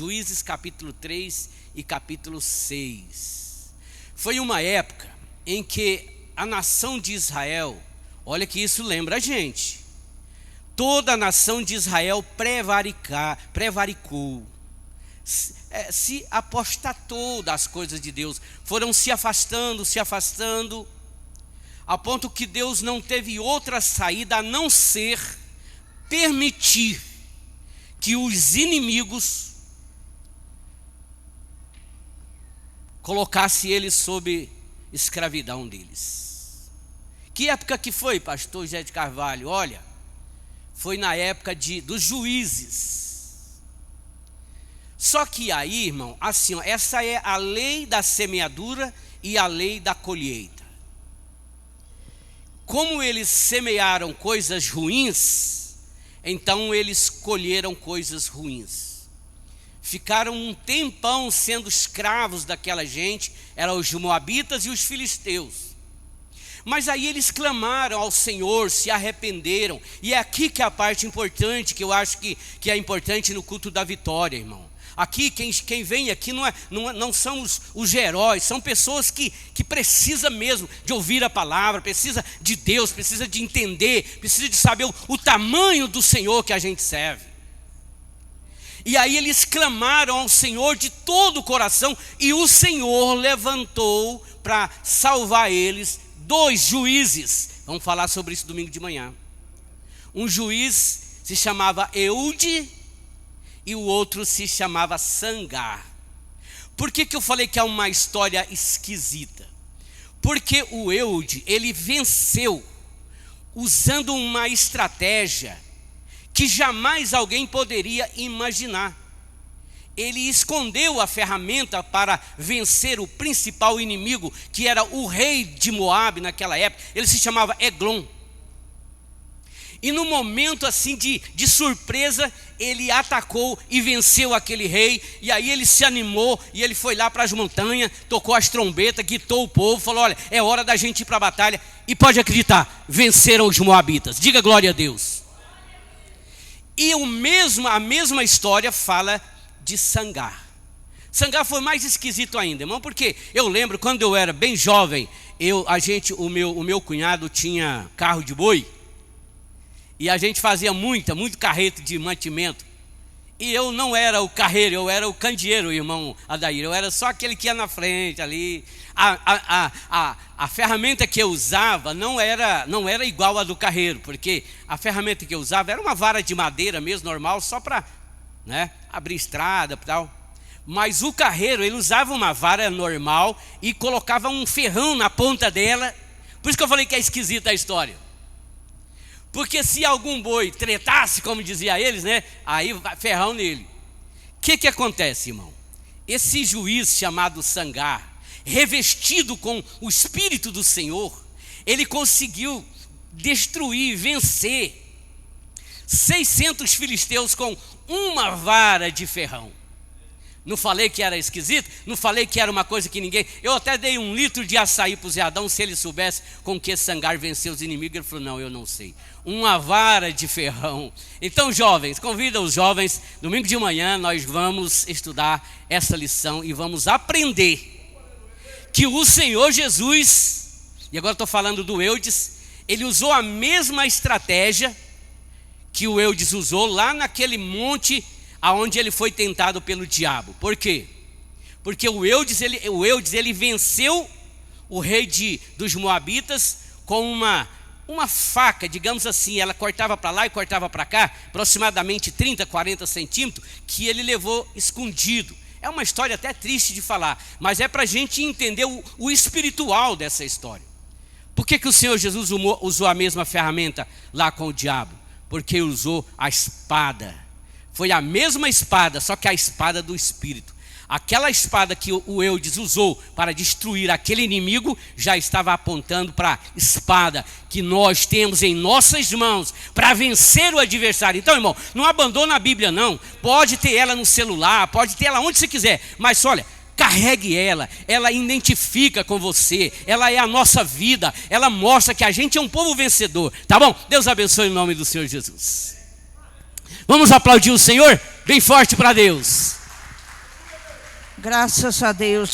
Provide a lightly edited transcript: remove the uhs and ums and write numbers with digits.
Juízes capítulo 3 e capítulo 6. Foi uma época em que a nação de Israel, olha que isso lembra a gente, toda a nação de Israel prevaricou, se apostatou das coisas de Deus, foram se afastando, a ponto que Deus não teve outra saída a não ser permitir que os inimigos colocasse eles sob escravidão deles. Que época que foi, pastor José de Carvalho? Olha, foi na época dos juízes. Só que aí, irmão, assim, ó, essa é a lei da semeadura e a lei da colheita. Como eles semearam coisas ruins, então eles colheram coisas ruins. Ficaram um tempão sendo escravos daquela gente, eram os moabitas e os filisteus. Mas aí eles clamaram ao Senhor, se arrependeram. E é aqui que é a parte importante, que eu acho que é importante no culto da vitória, irmão. Aqui quem vem aqui não são os heróis, são pessoas que precisam mesmo de ouvir a palavra, precisa de Deus, precisa de entender, precisa de saber o tamanho do Senhor que a gente serve. E aí eles clamaram ao Senhor de todo o coração, e o Senhor levantou para salvar eles 2 juízes. Vamos falar sobre isso domingo de manhã. Um juiz se chamava Eude e o outro se chamava Sangar. Por que eu falei que é uma história esquisita? Porque o Eude, ele venceu usando uma estratégia que jamais alguém poderia imaginar. Ele escondeu a ferramenta para vencer o principal inimigo, que era o rei de Moabe naquela época. Ele se chamava Eglon. E no momento assim de surpresa, ele atacou e venceu aquele rei. E aí ele se animou e ele foi lá para as montanhas, tocou as trombetas, guitou o povo, falou: olha, é hora da gente ir para a batalha. E pode acreditar, venceram os moabitas. Diga glória a Deus. E a mesma história fala de Sangar. Sangar foi mais esquisito ainda, irmão, porque eu lembro quando eu era bem jovem, o meu cunhado tinha carro de boi, e a gente fazia muito carreto de mantimento. E eu não era o carreiro, eu era o candeeiro, irmão Adair. Eu era só aquele que ia na frente ali. A ferramenta que eu usava não era igual a do carreiro, porque a ferramenta que eu usava era uma vara de madeira mesmo, normal, só para abrir estrada e tal. Mas o carreiro, ele usava uma vara normal e colocava um ferrão na ponta dela. Por isso que eu falei que é esquisita a história. Porque se algum boi tretasse, como dizia eles, aí ferrão nele. O que acontece, irmão? Esse juiz chamado Sangar, revestido com o Espírito do Senhor, ele conseguiu destruir, vencer 600 filisteus com uma vara de ferrão. Não falei que era esquisito? Não falei que era uma coisa que ninguém... Eu até dei 1 litro de açaí para o Zé Adão, se ele soubesse com que Sangar venceu os inimigos. Ele falou: não, eu não sei. Uma vara de ferrão. Então, jovens, convida os jovens. Domingo de manhã nós vamos estudar essa lição e vamos aprender que o Senhor Jesus, e agora estou falando do Eudes, ele usou a mesma estratégia que o Eudes usou lá naquele monte aonde ele foi tentado pelo diabo. Por quê? Porque o Eudes ele venceu o rei dos moabitas com uma faca, digamos assim. Ela cortava para lá e cortava para cá, aproximadamente 30, 40 centímetros, que ele levou escondido. É uma história até triste de falar, mas é para a gente entender o espiritual dessa história. Por que o Senhor Jesus usou a mesma ferramenta lá com o diabo? Porque usou a espada. Foi a mesma espada, só que a espada do Espírito. Aquela espada que o Eudes usou para destruir aquele inimigo já estava apontando para a espada que nós temos em nossas mãos para vencer o adversário. Então, irmão, não abandona a Bíblia não. Pode ter ela no celular, pode ter ela onde você quiser, mas olha, carregue ela identifica com você, ela é a nossa vida, ela mostra que a gente é um povo vencedor, tá bom? Deus abençoe em nome do Senhor Jesus. Vamos aplaudir o Senhor bem forte para Deus. Graças a Deus.